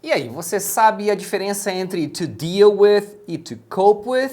E aí, você sabe a diferença entre to deal with e to cope with?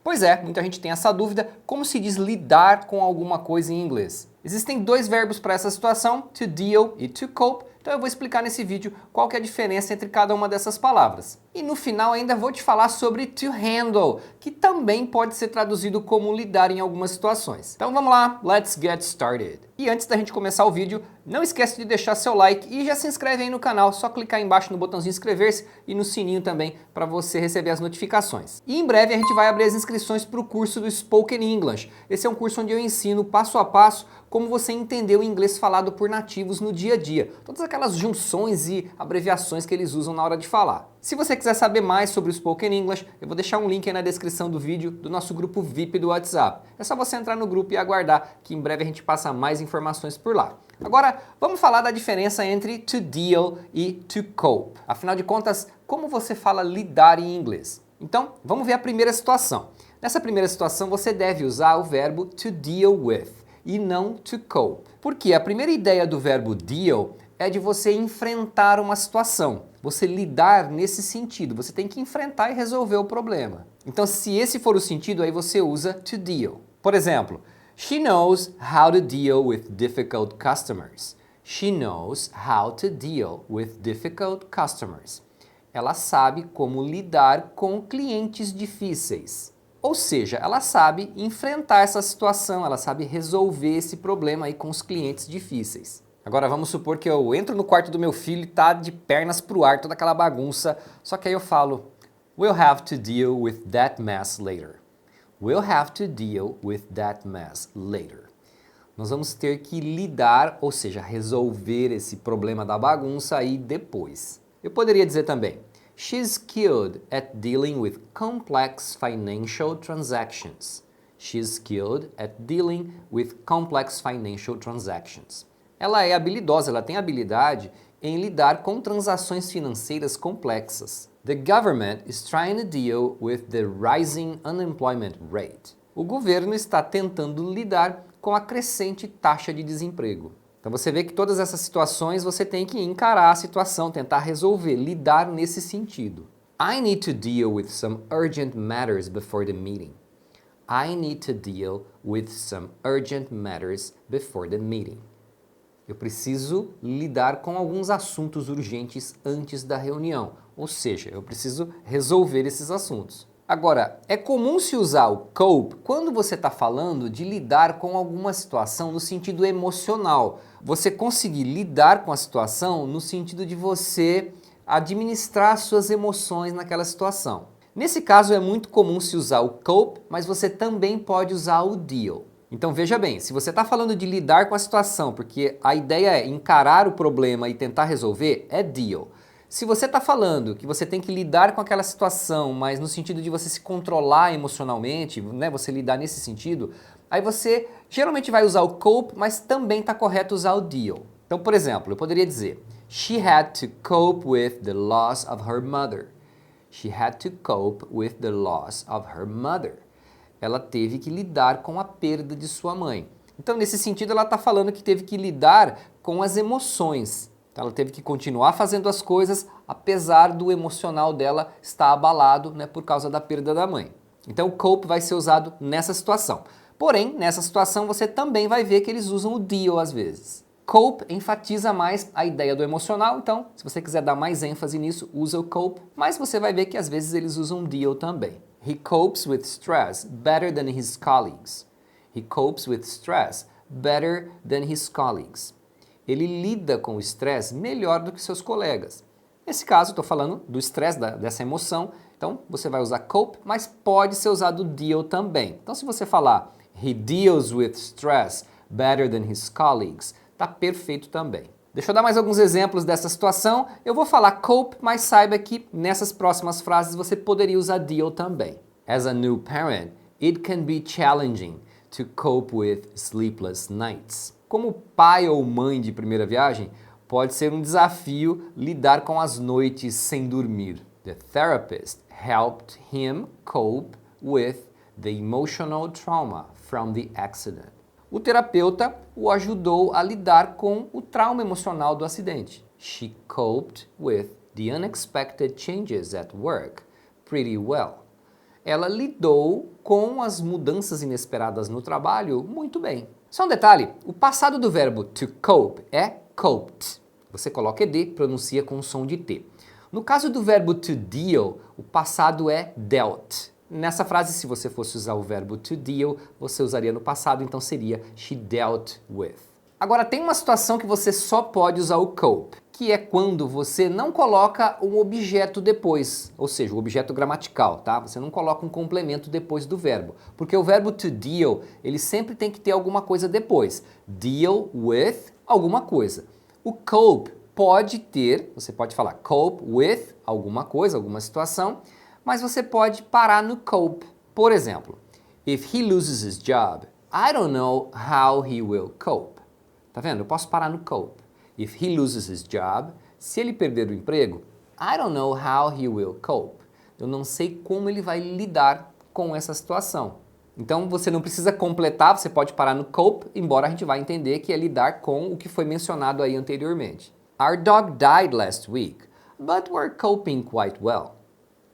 Pois é, muita gente tem essa dúvida, como se diz lidar com alguma coisa em inglês? Existem dois verbos para essa situação, to deal e to cope, então eu vou explicar nesse vídeo qual que é a diferença entre cada uma dessas palavras. E no final ainda vou te falar sobre to handle, que também pode ser traduzido como lidar em algumas situações. Então vamos lá, let's get started. E antes da gente começar o vídeo, não esquece de deixar seu like e já se inscreve aí no canal, só clicar aí embaixo no botãozinho inscrever-se e no sininho também para você receber as notificações. E em breve a gente vai abrir as inscrições para o curso do Spoken English. Esse é um curso onde eu ensino passo a passo como você entender o inglês falado por nativos no dia a dia. Todas aquelas junções e abreviações que eles usam na hora de falar. Se você quiser saber mais sobre o Spoken English, eu vou deixar um link aí na descrição do vídeo do nosso grupo VIP do WhatsApp. É só você entrar no grupo e aguardar que em breve a gente passa mais informações por lá. Agora, vamos falar da diferença entre to deal e to cope. Afinal de contas, como você fala lidar em inglês? Então, vamos ver a primeira situação. Nessa primeira situação, você deve usar o verbo to deal with e não to cope. Porque a primeira ideia do verbo deal é de você enfrentar uma situação, você lidar nesse sentido, você tem que enfrentar e resolver o problema. Então, se esse for o sentido, aí você usa to deal. Por exemplo, she knows how to deal with difficult customers. She knows how to deal with difficult customers. Ela sabe como lidar com clientes difíceis. Ou seja, ela sabe enfrentar essa situação, ela sabe resolver esse problema aí com os clientes difíceis. Agora vamos supor que eu entro no quarto do meu filho e tá de pernas pro ar, toda aquela bagunça, só que aí eu falo, we'll have to deal with that mess later. We'll have to deal with that mess later. Nós vamos ter que lidar, ou seja, resolver esse problema da bagunça aí depois. Eu poderia dizer também, she's skilled at dealing with complex financial transactions. She's skilled at dealing with complex financial transactions. Ela é habilidosa, ela tem habilidade em lidar com transações financeiras complexas. The government is trying to deal with the rising unemployment rate. O governo está tentando lidar com a crescente taxa de desemprego. Então você vê que todas essas situações você tem que encarar a situação, tentar resolver, lidar nesse sentido. I need to deal with some urgent matters before the meeting. I need to deal with some urgent matters before the meeting. Eu preciso lidar com alguns assuntos urgentes antes da reunião, ou seja, eu preciso resolver esses assuntos. Agora, é comum se usar o cope quando você está falando de lidar com alguma situação no sentido emocional. Você conseguir lidar com a situação no sentido de você administrar suas emoções naquela situação. Nesse caso é muito comum se usar o cope, mas você também pode usar o deal. Então veja bem, se você está falando de lidar com a situação, porque a ideia é encarar o problema e tentar resolver, é deal. Se você está falando que você tem que lidar com aquela situação, mas no sentido de você se controlar emocionalmente, né, você lidar nesse sentido, aí você geralmente vai usar o cope, mas também está correto usar o deal. Então, por exemplo, eu poderia dizer, she had to cope with the loss of her mother. She had to cope with the loss of her mother. Ela teve que lidar com a perda de sua mãe. Então, nesse sentido, ela está falando que teve que lidar com as emoções. Então, ela teve que continuar fazendo as coisas, apesar do emocional dela estar abalado, né, por causa da perda da mãe. Então, o cope vai ser usado nessa situação. Porém, nessa situação, você também vai ver que eles usam o deal às vezes. Cope enfatiza mais a ideia do emocional, então, se você quiser dar mais ênfase nisso, usa o cope, mas você vai ver que às vezes eles usam deal também. He copes with stress better than his colleagues. He copes with stress better than his colleagues. Ele lida com o estresse melhor do que seus colegas. Nesse caso, estou falando do estresse, dessa emoção, então você vai usar cope, mas pode ser usado deal também. Então se você falar he deals with stress better than his colleagues, está perfeito também. Deixa eu dar mais alguns exemplos dessa situação. Eu vou falar cope, mas saiba que nessas próximas frases você poderia usar deal também. As a new parent, it can be challenging to cope with sleepless nights. Como pai ou mãe de primeira viagem, pode ser um desafio lidar com as noites sem dormir. The therapist helped him cope with the emotional trauma from the accident. O terapeuta o ajudou a lidar com o trauma emocional do acidente. She coped with the unexpected changes at work pretty well. Ela lidou com as mudanças inesperadas no trabalho muito bem. Só um detalhe, o passado do verbo to cope é coped. Você coloca ed, pronuncia com som de T. No caso do verbo to deal, o passado é dealt. Nessa frase, se você fosse usar o verbo to deal, você usaria no passado, então seria she dealt with. Agora, tem uma situação que você só pode usar o cope, que é quando você não coloca um objeto depois, ou seja, o objeto gramatical, tá? Você não coloca um complemento depois do verbo, porque o verbo to deal, ele sempre tem que ter alguma coisa depois. Deal with alguma coisa. O cope pode ter, você pode falar cope with alguma coisa, alguma situação, mas você pode parar no cope. Por exemplo, if he loses his job, I don't know how he will cope. Tá vendo? Eu posso parar no cope. If he loses his job, se ele perder o emprego, I don't know how he will cope. Eu não sei como ele vai lidar com essa situação. Então você não precisa completar, você pode parar no cope, embora a gente vá entender que é lidar com o que foi mencionado aí anteriormente. Our dog died last week, but we're coping quite well.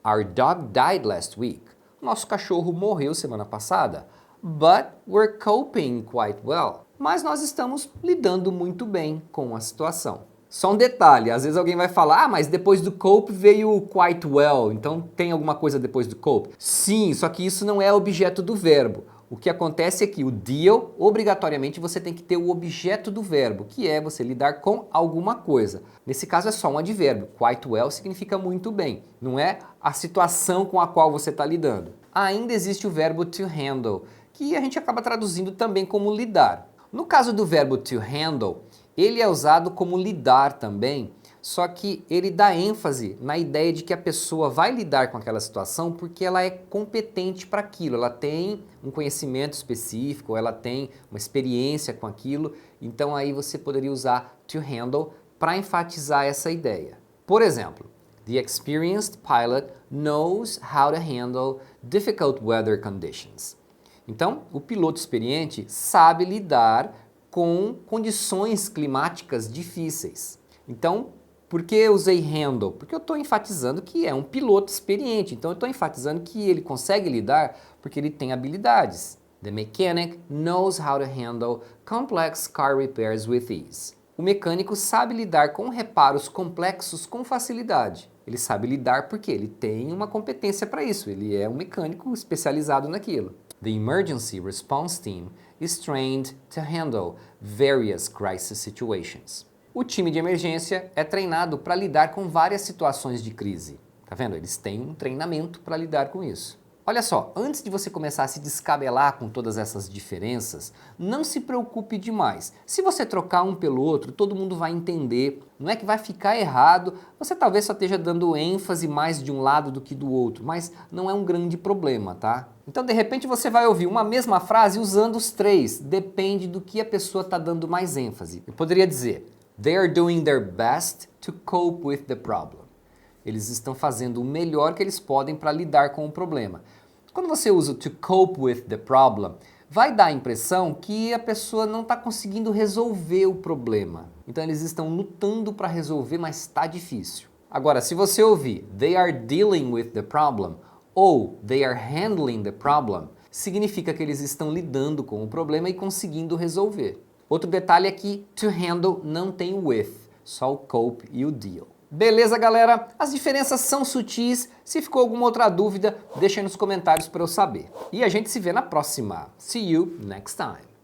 Our dog died last week. Nosso cachorro morreu semana passada, but we're coping quite well. Mas nós estamos lidando muito bem com a situação. Só um detalhe, às vezes alguém vai falar, mas depois do cope veio o quite well, então tem alguma coisa depois do cope? Sim, só que isso não é objeto do verbo. O que acontece é que o deal, obrigatoriamente você tem que ter o objeto do verbo, que é você lidar com alguma coisa. Nesse caso é só um advérbio, quite well significa muito bem, não é a situação com a qual você está lidando. Ainda existe o verbo to handle, que a gente acaba traduzindo também como lidar. No caso do verbo to handle, ele é usado como lidar também, só que ele dá ênfase na ideia de que a pessoa vai lidar com aquela situação porque ela é competente para aquilo, ela tem um conhecimento específico, ela tem uma experiência com aquilo, então aí você poderia usar to handle para enfatizar essa ideia. Por exemplo, the experienced pilot knows how to handle difficult weather conditions. Então, o piloto experiente sabe lidar com condições climáticas difíceis. Então, por que eu usei handle? Porque eu estou enfatizando que é um piloto experiente. Então, eu estou enfatizando que ele consegue lidar porque ele tem habilidades. The mechanic knows how to handle complex car repairs with ease. O mecânico sabe lidar com reparos complexos com facilidade. Ele sabe lidar porque ele tem uma competência para isso. Ele é um mecânico especializado naquilo. The emergency response team is trained to handle various crisis situations. O time de emergência é treinado para lidar com várias situações de crise. Tá vendo? Eles têm um treinamento para lidar com isso. Olha só, antes de você começar a se descabelar com todas essas diferenças, não se preocupe demais. Se você trocar um pelo outro, todo mundo vai entender. Não é que vai ficar errado, você talvez só esteja dando ênfase mais de um lado do que do outro, mas não é um grande problema, tá? Então, de repente, você vai ouvir uma mesma frase usando os três. Depende do que a pessoa está dando mais ênfase. Eu poderia dizer, they are doing their best to cope with the problem. Eles estão fazendo o melhor que eles podem para lidar com o problema. Quando você usa to cope with the problem, vai dar a impressão que a pessoa não está conseguindo resolver o problema. Então eles estão lutando para resolver, mas está difícil. Agora, se você ouvir they are dealing with the problem ou they are handling the problem, significa que eles estão lidando com o problema e conseguindo resolver. Outro detalhe é que to handle não tem o with, só o cope e o deal. Beleza, galera? As diferenças são sutis. Se ficou alguma outra dúvida, deixa aí nos comentários para eu saber. E a gente se vê na próxima. See you next time.